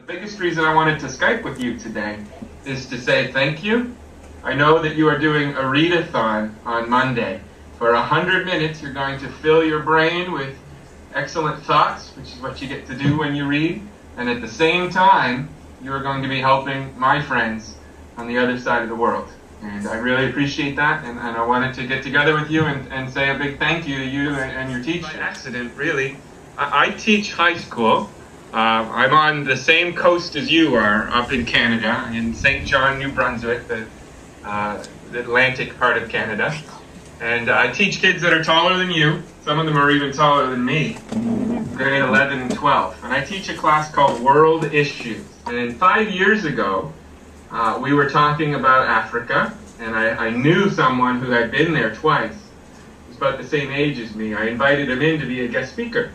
biggest reason I wanted to Skype with you today is to say thank you. I know that you are doing a readathon on Monday. For 100 minutes, you're going to fill your brain with excellent thoughts, which is what you get to do when you read. And at the same time, you are going to be helping my friends on the other side of the world. And I really appreciate that, and I wanted to get together with you and say a big thank you to you and your teacher. By accident, really. I teach high school. I'm on the same coast as you are up in Canada, in St. John, New Brunswick, the Atlantic part of Canada. And I teach kids that are taller than you. Some of them are even taller than me, grade 11 and 12. And I teach a class called World Issues. And 5 years ago, we were talking about Africa, and I knew someone who had been there twice. He was about the same age as me. I invited him in to be a guest speaker.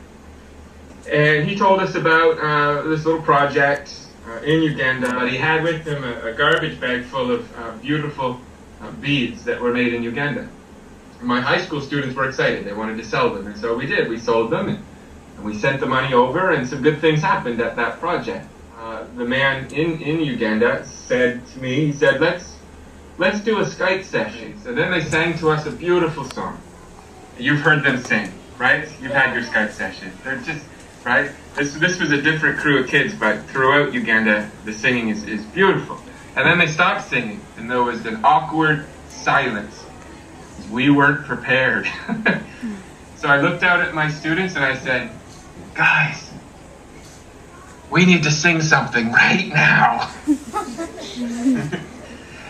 And he told us about this little project in Uganda, but he had with him a garbage bag full of beautiful beads that were made in Uganda. And my high school students were excited. They wanted to sell them, and so we did. We sold them, and we sent the money over, and some good things happened at that project. The man in Uganda said to me, he said, let's do a Skype session. So then they sang to us a beautiful song. You've heard them sing, right? You've had your Skype session. They're just, right? This was a different crew of kids, but throughout Uganda, the singing is beautiful. And then they stopped singing, and there was an awkward silence. We weren't prepared. So I looked out at my students and I said, guys, we need to sing something right now.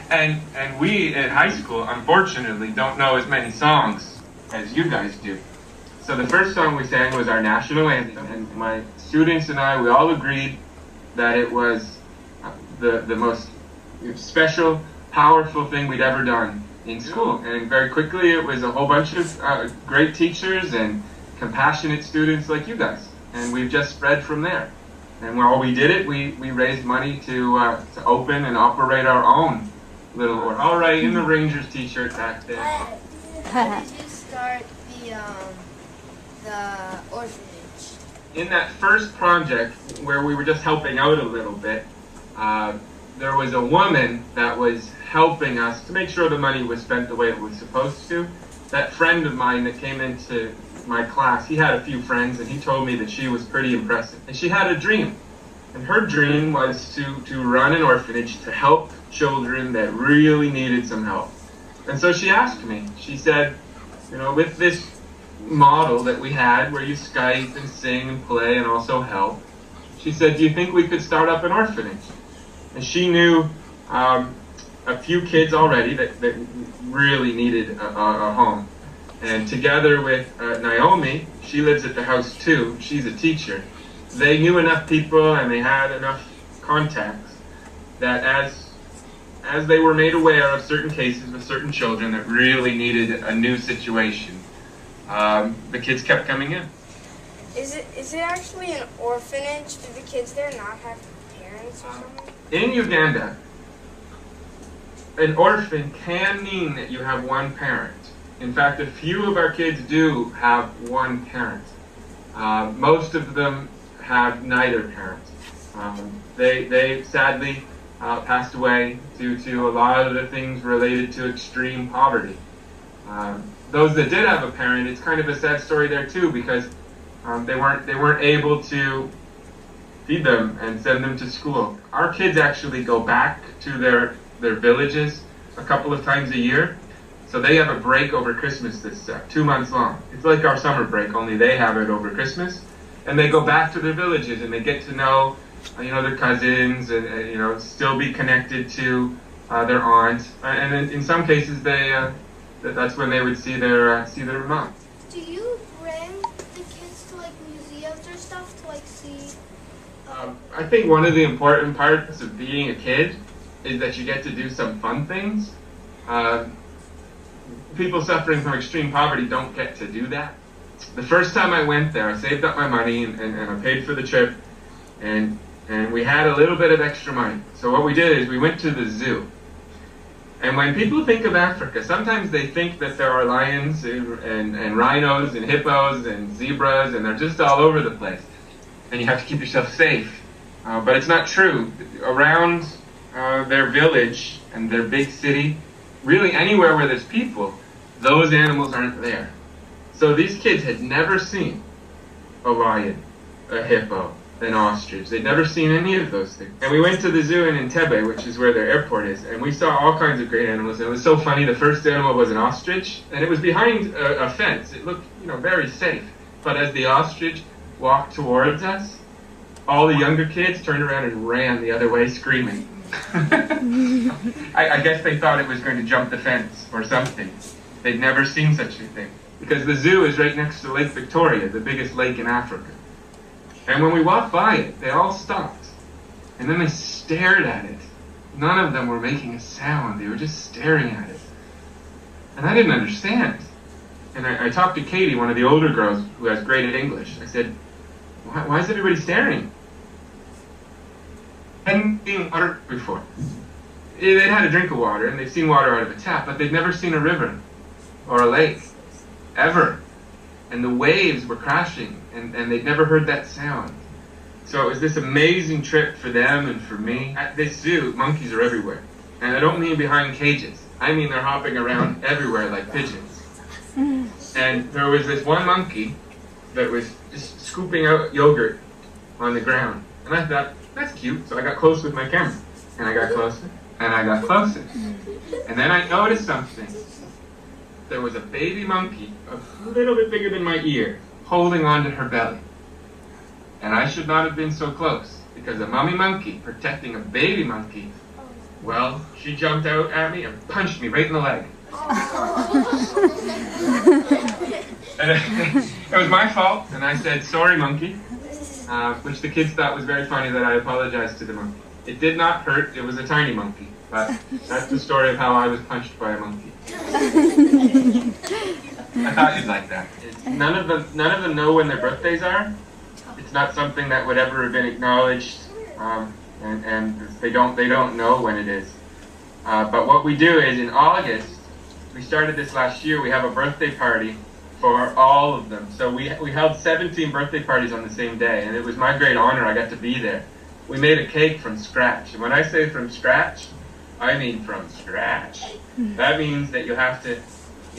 and we at high school, unfortunately, don't know as many songs as you guys do. So the first song we sang was our national anthem, and my students and I, we all agreed that it was the most special, powerful thing we'd ever done in school. And very quickly it was a whole bunch of great teachers and compassionate students like you guys. And we've just spread from there. And while we did it, we raised money to open and operate our own little order. All right, in the Rangers t-shirt back there. How did you start the orphanage? In that first project, where we were just helping out a little bit, there was a woman that was helping us to make sure the money was spent the way it was supposed to. That friend of mine that came into my class, he had a few friends, and he told me that she was pretty impressive. And she had a dream. And her dream was to run an orphanage to help children that really needed some help. And so she asked me, she said, you know, with this model that we had where you Skype and sing and play and also help, she said, do you think we could start up an orphanage? And she knew a few kids already that really needed a home. And together with Naomi, she lives at the house too, she's a teacher. They knew enough people and they had enough contacts that as they were made aware of certain cases with certain children that really needed a new situation, the kids kept coming in. Is it actually an orphanage? Do the kids there not have parents or something? In Uganda, an orphan can mean that you have one parent. In fact, a few of our kids do have one parent. Most of them have neither parent. They sadly passed away due to a lot of the things related to extreme poverty. Those that did have a parent, it's kind of a sad story there too, because they weren't able to feed them and send them to school. Our kids actually go back to their villages a couple of times a year. So they have a break over Christmas that's 2 months long. It's like our summer break, only they have it over Christmas. And they go back to their villages and they get to know, their cousins and, still be connected to their aunts. And in some cases, that's when they would see their mom. Do you bring the kids to museums or stuff to see? I think one of the important parts of being a kid is that you get to do some fun things. People suffering from extreme poverty don't get to do that. The first time I went there, I saved up my money and I paid for the trip, and we had a little bit of extra money. So what we did is we went to the zoo. And when people think of Africa, sometimes they think that there are lions and rhinos and hippos and zebras, and they're just all over the place. And you have to keep yourself safe. But it's not true. Around their village and their big city, really anywhere where there's people, those animals aren't there. So these kids had never seen a lion, a hippo, an ostrich. They'd never seen any of those things. And we went to the zoo in Entebbe, which is where their airport is, and we saw all kinds of great animals. And it was so funny. The first animal was an ostrich, and it was behind a fence. It looked, very safe. But as the ostrich walked towards us, all the younger kids turned around and ran the other way, screaming. I guess they thought it was going to jump the fence or something. They'd never seen such a thing. Because the zoo is right next to Lake Victoria, the biggest lake in Africa. And when we walked by it, they all stopped. And then they stared at it. None of them were making a sound. They were just staring at it. And I didn't understand. And I talked to Katie, one of the older girls who has great at English. I said, why is everybody staring? Hadn't seen water before. They'd had a drink of water, and they'd seen water out of a tap, but they'd never seen a river or a lake, ever. And the waves were crashing, and they'd never heard that sound. So it was this amazing trip for them and for me. At this zoo, monkeys are everywhere. And I don't mean behind cages. I mean they're hopping around everywhere like pigeons. And there was this one monkey that was just scooping out yogurt on the ground. And I thought, that's cute. So I got close with my camera. And I got closer. And I got closer. And then I noticed something. There was a baby monkey, a little bit bigger than my ear, holding onto her belly. And I should not have been so close, because a mommy monkey protecting a baby monkey, well, she jumped out at me and punched me right in the leg. And it was my fault, and I said, sorry, monkey, which the kids thought was very funny that I apologized to the monkey. It did not hurt, it was a tiny monkey, but that's the story of how I was punched by a monkey. I thought you'd like that. None of them know when their birthdays are. It's not something that would ever have been acknowledged, and they don't know when it is. But what we do is in August, we started this last year. We have a birthday party for all of them. So we held 17 birthday parties on the same day, and it was my great honor. I got to be there. We made a cake from scratch, and when I say from scratch, I mean from scratch. That means that you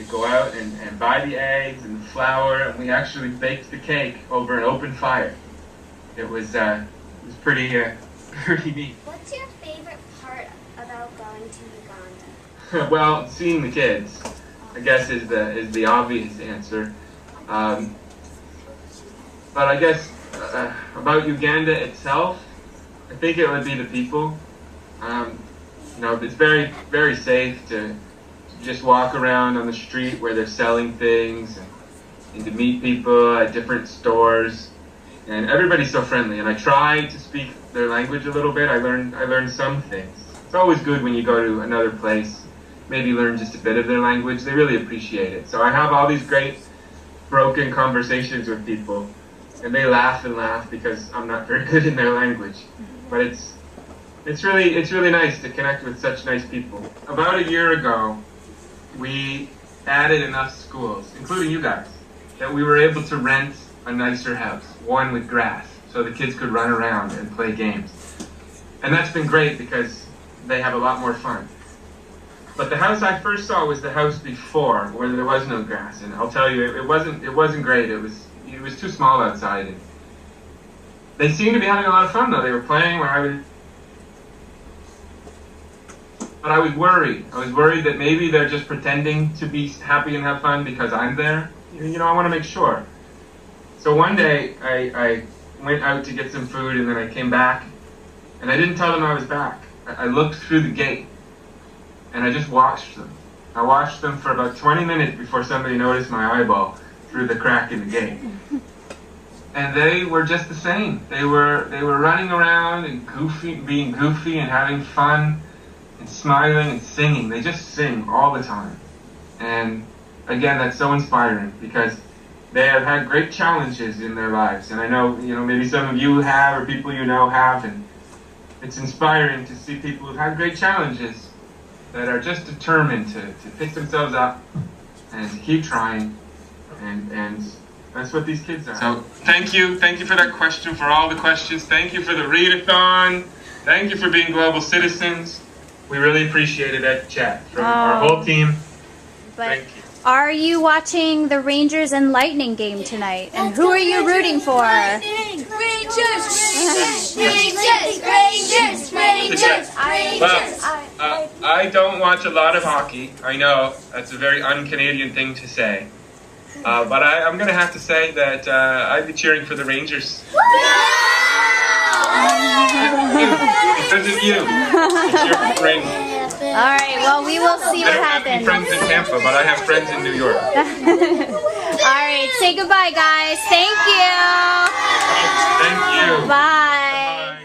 go out and buy the eggs and the flour, and we actually baked the cake over an open fire. It was pretty neat. What's your favorite part about going to Uganda? Well, seeing the kids, I guess, is the obvious answer. But I guess about Uganda itself, I think it would be the people. It's very, very safe to just walk around on the street where they're selling things and to meet people at different stores. And everybody's so friendly. And I try to speak their language a little bit. I learned some things. It's always good when you go to another place, maybe learn just a bit of their language. They really appreciate it. So I have all these great broken conversations with people, and they laugh and laugh because I'm not very good in their language. But it's really nice to connect with such nice people. About a year ago, we added enough schools, including you guys, that we were able to rent a nicer house, one with grass, so the kids could run around and play games. And that's been great because they have a lot more fun. But the house I first saw was the house before, where there was no grass, and I'll tell you, it wasn't great. It was too small outside. And they seemed to be having a lot of fun though. They were playing but I was worried. I was worried that maybe they're just pretending to be happy and have fun because I'm there. I want to make sure. So one day, I went out to get some food, and then I came back, and I didn't tell them I was back. I looked through the gate, and I just watched them. I watched them for about 20 minutes before somebody noticed my eyeball through the crack in the gate. And they were just the same. They were running around and being goofy and having fun, and smiling and singing. They just sing all the time. And again, that's so inspiring because they have had great challenges in their lives. And I know, maybe some of you have, or people you know have, and it's inspiring to see people who've had great challenges that are just determined to pick themselves up and to keep trying and That's what these kids are. So thank you for that question, for all the questions. Thank you for the readathon. Thank you for being global citizens. We really appreciated that chat from our whole team. But Thank you. are you watching the Rangers and Lightning game tonight? And who are you rooting for? Rangers! Well, I don't watch a lot of hockey. I know that's a very un-Canadian thing to say. But I'm going to have to say that I'd be cheering for the Rangers. Because of you. I cheer for the Rangers. All right, well, we will see I what don't have any happens. friends in Tampa, but I have friends in New York. All right, say goodbye, guys. Thank you. Thank you. Bye.